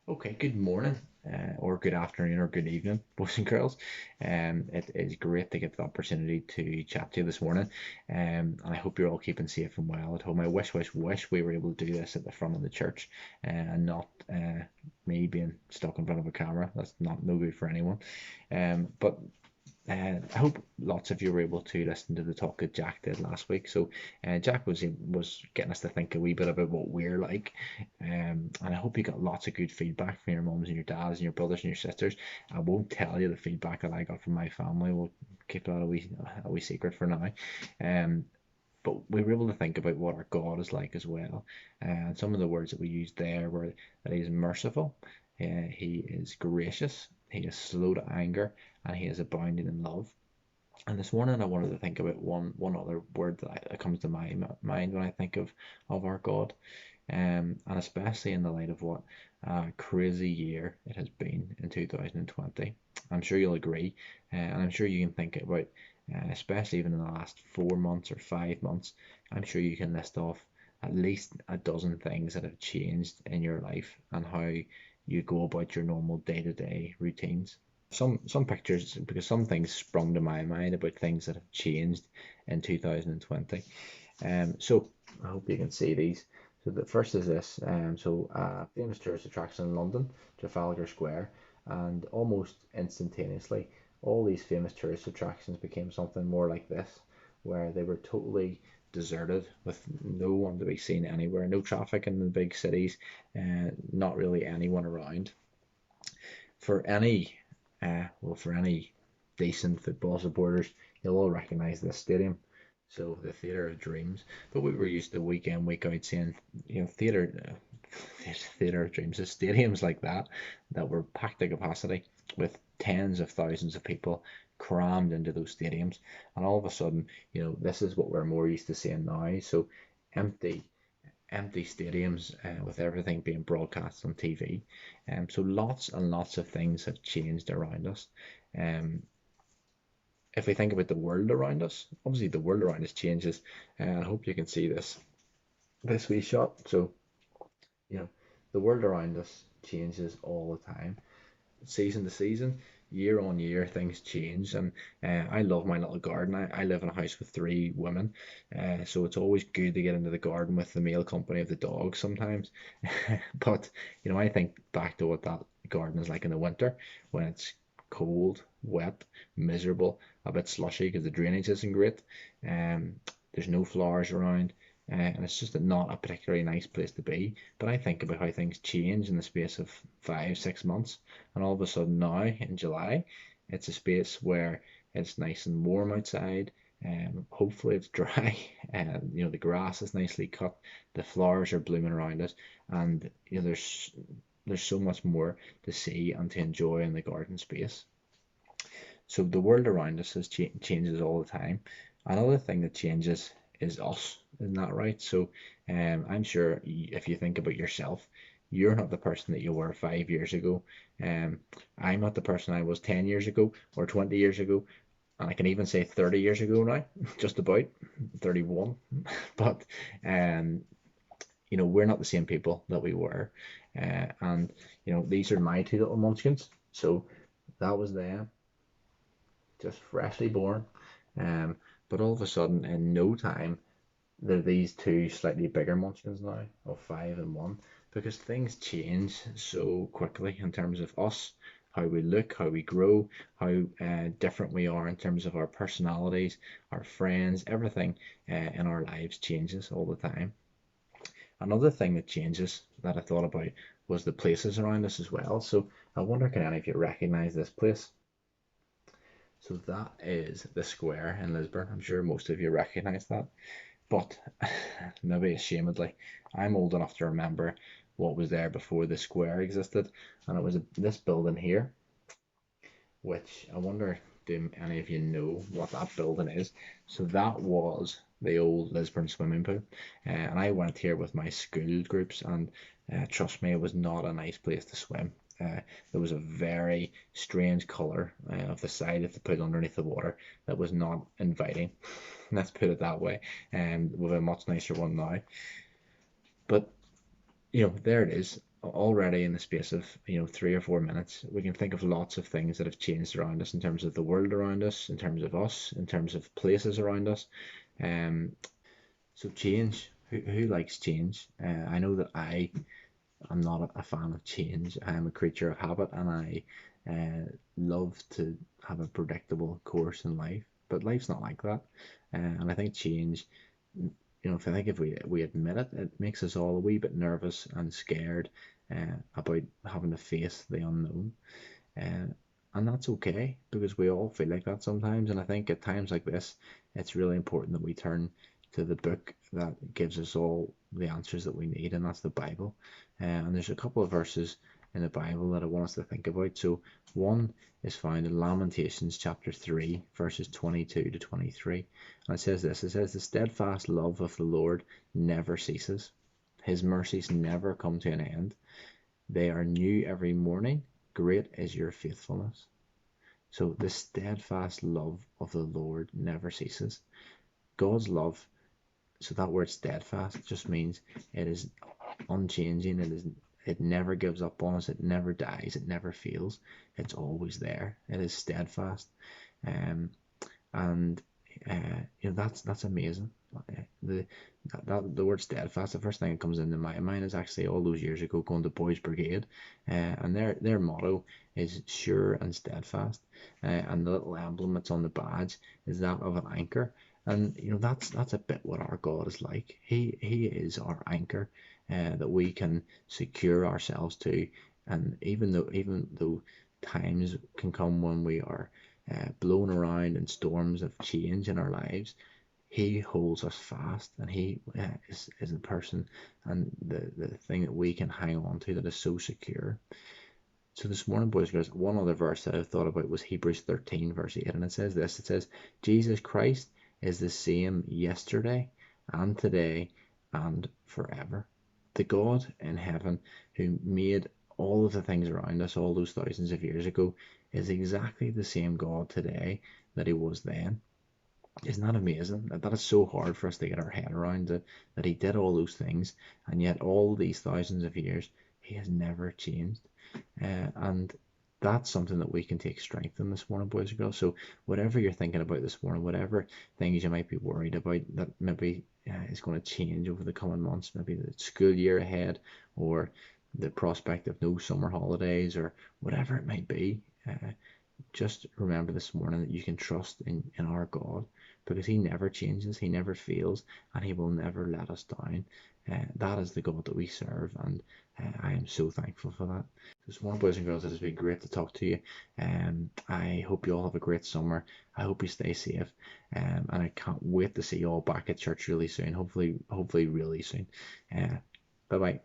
Okay, good morning, or good afternoon, or good evening, boys and girls. It is great to get the opportunity to chat to you this morning, and I hope you're all keeping safe and well at home. I wish we were able to do this at the front of the church, and not me being stuck in front of a camera. That's not no good for anyone. But I hope lots of you were able to listen to the talk that Jack did last week. So Jack was getting us to think a wee bit about what we're like, and I hope you got lots of good feedback from your mums and your dads and your brothers and your sisters. I won't tell you the feedback that I got from my family. We'll keep that a wee secret for now. Um, but we were able to think about what our God is like as well. And some of the words that we used there were that He is merciful, He is gracious, He is slow to anger, and He is abounding in love. And this morning I wanted to think about one other word that comes to my mind when I think of our God, and especially in the light of what a crazy year it has been in 2020. I'm sure you'll agree, and I'm sure you can think about, especially even in the last 4 months or 5 months, I'm sure you can list off at least a dozen things that have changed in your life and how you go about your normal day-to-day routines. Some pictures, because some things sprung to my mind about things that have changed in 2020. So I hope you can see these. So the first is this. Famous tourist attraction in London, Trafalgar Square, and almost instantaneously, all these famous tourist attractions became something more like this, where they were totally deserted with no one to be seen anywhere, no traffic in the big cities, not really anyone around. For any, for any decent football supporters, you'll all recognise this stadium. So the Theatre of Dreams. But we were used to week in, week out seeing, theatre of dreams, the stadiums like that were packed to capacity with tens of thousands of people crammed into those stadiums. And all of a sudden, this is what we're more used to seeing now. So empty, empty stadiums, with everything being broadcast on TV. So lots and lots of things have changed around us. Um, if we think about the world around us, obviously the world around us changes. And I hope you can see this wee shot. So you know, the world around us changes all the time, season to season, year on year, things change. And I love my little garden. I live in a house with three women, so it's always good to get into the garden with the male company of the dog sometimes. But I think back to what that garden is like in the winter when it's cold, wet, miserable, a bit slushy because the drainage isn't great. Um, there's no flowers around. And it's just not a particularly nice place to be. But I think about how things change in the space of 5, 6 months, and all of a sudden now in July, it's a space where it's nice and warm outside. Hopefully it's dry, and the grass is nicely cut, the flowers are blooming around us, and there's so much more to see and to enjoy in the garden space. So the world around us changes all the time. Another thing that changes is us. Isn't that right? So I'm sure if you think about yourself, you're not the person that you were 5 years ago. Um, I'm not the person I was 10 years ago or 20 years ago. And I can even say 30 years ago now, just about 31. But um, we're not the same people that we were. And these are my two little munchkins. So that was them, just freshly born. Um, but all of a sudden, in no time, there are these two slightly bigger munchkins now of 5 and 1, because things change so quickly in terms of us, how we look, how we grow, how different we are in terms of our personalities, our friends, everything in our lives changes all the time. Another thing that changes that I thought about was the places around us as well. So I wonder, can any of you recognize this place? So that is the square in Lisburn. I'm sure most of you recognize that. But maybe ashamedly, I'm old enough to remember what was there before the square existed, and it was this building here, which I wonder, do any of you know what that building is? So that was the old Lisburn swimming pool, and I went here with my school groups, and trust me, it was not a nice place to swim. There was a very strange colour of the side of the pool underneath the water that was not inviting. Let's put it that way. And with a much nicer one now. But there it is. already in the space of 3 or 4 minutes, we can think of lots of things that have changed around us in terms of the world around us, in terms of us, in terms of places around us. Um, so change. Who likes change? I know that I'm not a fan of change. I am a creature of habit, and I love to have a predictable course in life. But life's not like that, and I think change. If I think if we admit it, it makes us all a wee bit nervous and scared about having to face the unknown. Uh, and that's okay because we all feel like that sometimes. And I think at times like this, it's really important that we turn to the book that gives us all the answers that we need, and that's the Bible. And there's a couple of verses in the Bible that I want us to think about. So one is found in Lamentations chapter 3, verses 22 to 23. And it says this, it says, "The steadfast love of the Lord never ceases. His mercies never come to an end. They are new every morning. Great is your faithfulness." So the steadfast love of the Lord never ceases. God's love, so that word steadfast just means it is unchanging. It never gives up on us. It never dies. It never fails. It's always there. It is steadfast. Um, and that's amazing. The the word steadfast, the first thing that comes into my mind is actually all those years ago going to Boys Brigade, and their motto is sure and steadfast, and the little emblem that's on the badge is that of an anchor. And that's a bit what our God is like. He is our anchor, that we can secure ourselves to. And even though times can come when we are blown around in storms of change in our lives, he holds us fast, and he is the person and the thing that we can hang on to that is so secure. So this morning, boys and girls, one other verse that I thought about was Hebrews 13, verse 8, and it says this, it says, "Jesus Christ is the same yesterday and today and forever." The God in heaven who made all of the things around us all those thousands of years ago is exactly the same God today that he was then. Isn't that amazing? That is so hard for us to get our head around, that he did all those things, and yet all these thousands of years, he has never changed. And that's something that we can take strength in this morning, boys and girls. So whatever you're thinking about this morning, whatever things you might be worried about that maybe is going to change over the coming months, maybe the school year ahead, or the prospect of no summer holidays, or whatever it might be, just remember this morning that you can trust in our God, because he never changes, he never fails, and he will never let us down. That is the God that we serve, and I am so thankful for that. This morning, boys and girls, it has been great to talk to you. I hope you all have a great summer. I hope you stay safe, and I can't wait to see you all back at church really soon. Hopefully really soon. Bye bye.